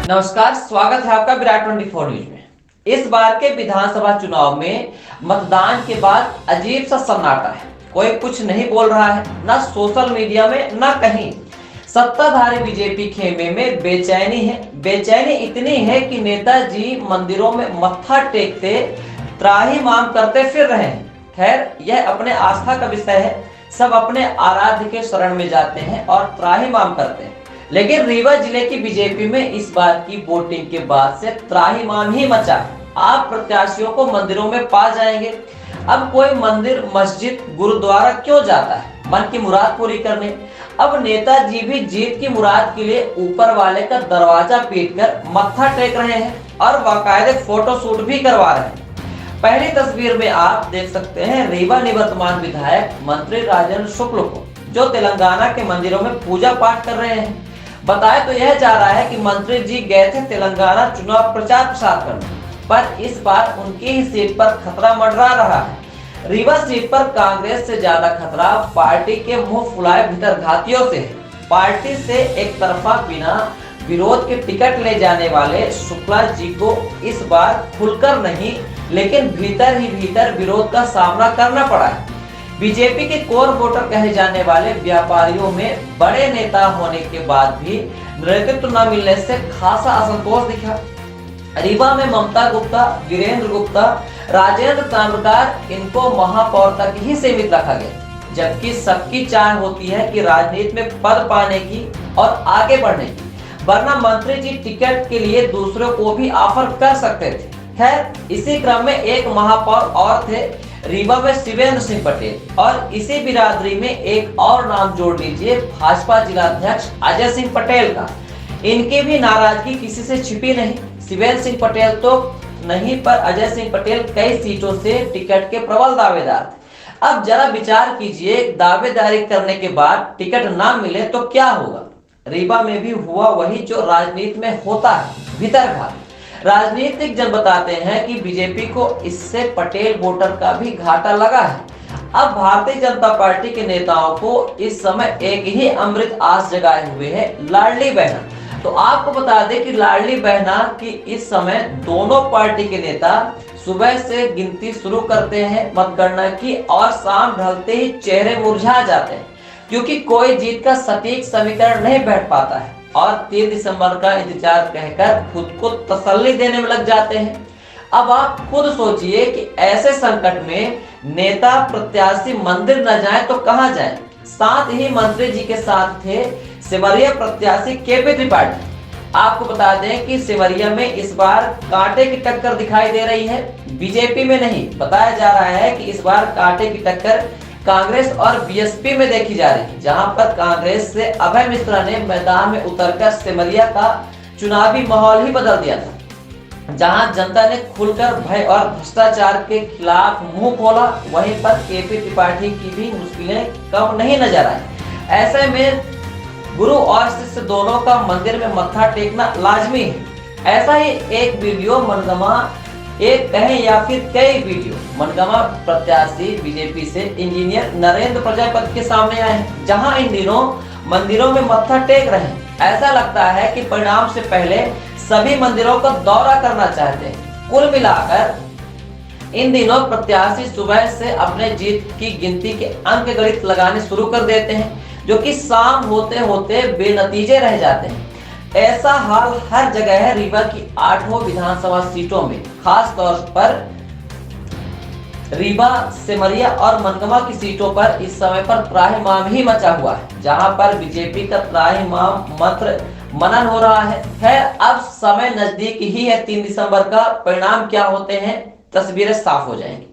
नमस्कार, स्वागत है आपका विराट 24 न्यूज में। इस बार के विधानसभा चुनाव में मतदान के बाद अजीब सा सन्नाटा है। कोई कुछ नहीं बोल रहा है, ना सोशल मीडिया में ना कहीं। सत्ताधारी बीजेपी खेमे में बेचैनी है। बेचैनी इतनी है कि नेताजी मंदिरों में मत्था टेकते त्राहिमाम करते फिर रहे हैं। खैर, यह अपने आस्था का विषय है। सब अपने आराध्य के शरण में जाते हैं और त्राहिमाम करते हैं। लेकिन रीवा जिले की बीजेपी में इस बार की वोटिंग के बाद से त्राहिमाम ही मचा है। आप प्रत्याशियों को मंदिरों में पा जाएंगे। अब कोई मंदिर, मस्जिद, गुरुद्वारा क्यों जाता है मन की मुराद पूरी करने। अब नेताजी भी जीत की मुराद के लिए ऊपर वाले का दरवाजा पीटकर मत्था टेक रहे हैं और बाकायदे फोटो शूट भी करवा रहे हैं। पहली तस्वीर में आप देख सकते हैं रीवा निवर्तमान विधायक मंत्री राजेंद्र शुक्ल को, जो तेलंगाना के मंदिरों में पूजा पाठ कर रहे हैं। बताया तो यह जा रहा है कि मंत्री जी गए थे तेलंगाना चुनाव प्रचार प्रसार करने, पर इस बार उनकी ही सीट पर खतरा मंडरा रहा है। रीवा सीट पर कांग्रेस से ज्यादा खतरा पार्टी के मुंह फुलाए भीतरघातियों से है। पार्टी से एक तरफा बिना विरोध के टिकट ले जाने वाले शुक्ला जी को इस बार खुलकर नहीं, लेकिन भीतर ही भीतर विरोध का सामना करना पड़ा है। बीजेपी के कोर वोटर कहे जाने वाले व्यापारियों में बड़े नेता होने के बाद भी नेतृत्व न मिलने से खासा असंतोष दिखा। रीवा में ममता गुप्ता, वीरेंद्र गुप्ता, राजेंद्र ताम्रकार, इनको महापौर तक ही सीमित रखा गया, जबकि सबकी चाह होती है कि राजनीति में पद पाने की और आगे बढ़ने की, वरना मंत्री जी टिकट के लिए दूसरों को भी ऑफर कर सकते थे। खैर, इसी क्रम में एक महापौर और थे रीवा में शिवेंद्र सिंह पटेल, और इसी बिरादरी में एक और नाम जोड़ लीजिए भाजपा जिलाध्यक्ष अजय सिंह पटेल का। इनकी भी नाराजगी किसी से छिपी नहीं। शिवेंद्र सिंह पटेल तो नहीं, पर अजय सिंह पटेल कई सीटों से टिकट के प्रबल दावेदार थे। अब जरा विचार कीजिए, दावेदारी करने के बाद टिकट ना मिले तो क्या होगा। रीवा में भी हुआ वही जो राजनीति में होता है, भीतरघात। राजनीतिक जन बताते हैं कि बीजेपी को इससे पटेल वोटर का भी घाटा लगा है। अब भारतीय जनता पार्टी के नेताओं को इस समय एक ही अमृत आस जगाए हुए है, लाडली बहना। तो आपको बता दें कि लाडली बहना की इस समय दोनों पार्टी के नेता सुबह से गिनती शुरू करते हैं मतगणना की, और शाम ढलते ही चेहरे मुरझा जाते हैं, क्योंकि कोई जीत का सटीक समीकरण नहीं बैठ पाता है और 3 दिसंबर का इंतजार कहकर खुद को तसल्ली देने में लग जाते हैं। अब आप खुद सोचिए कि ऐसे संकट में नेता प्रत्याशी मंदिर न जाए तो कहां जाए। साथ ही मंत्री जी के साथ थे सिमरिया प्रत्याशी केपी त्रिपाठी। आपको बता दें कि सिमरिया में इस बार कांटे की टक्कर दिखाई दे रही है, बीजेपी में नहीं। बताया जा रहा है कि इस बार कांटे की टक्कर कांग्रेस और बीएसपी में देखी जा रही है, जहां पर कांग्रेस से अभय मिश्रा ने मैदान में उतरकर सिमरिया का चुनावी माहौल ही बदल दिया था, जहां जनता ने खुलकर भय और भ्रष्टाचार के खिलाफ मुंह खोला। वहीं पर केपी त्रिपाठी की भी मुश्किलें कम नहीं नजर आई। ऐसे में गुरु और शिष्य दोनों का मंदिर में मत्था टेकना लाजमी है। ऐसा ही एक वीडियो मनगमा, एक कहें या फिर कई वीडियो मनगमा प्रत्याशी बीजेपी से इंजीनियर नरेंद्र प्रजापति के सामने आए हैं, जहां इन दिनों मंदिरों में मत्था टेक रहे हैं। ऐसा लगता है कि परिणाम से पहले सभी मंदिरों का दौरा करना चाहते हैं। कुल मिलाकर इन दिनों प्रत्याशी सुबह से अपने जीत की गिनती के अंक गणित लगाने शुरू कर देते हैं, जो कि शाम होते होते बेनतीजे रह जाते हैं। ऐसा हाल हर जगह है। रीवा की 8 विधानसभा सीटों में, खास तौर पर रीवा, सिमरिया और मनगमा की सीटों पर इस समय पर त्राहिमाम ही मचा हुआ है, जहां पर बीजेपी का त्राहिमाम मंत्र मनन हो रहा है। खैर, अब समय नजदीक ही है 3 दिसंबर का। परिणाम क्या होते हैं, तस्वीरें साफ हो जाएंगी।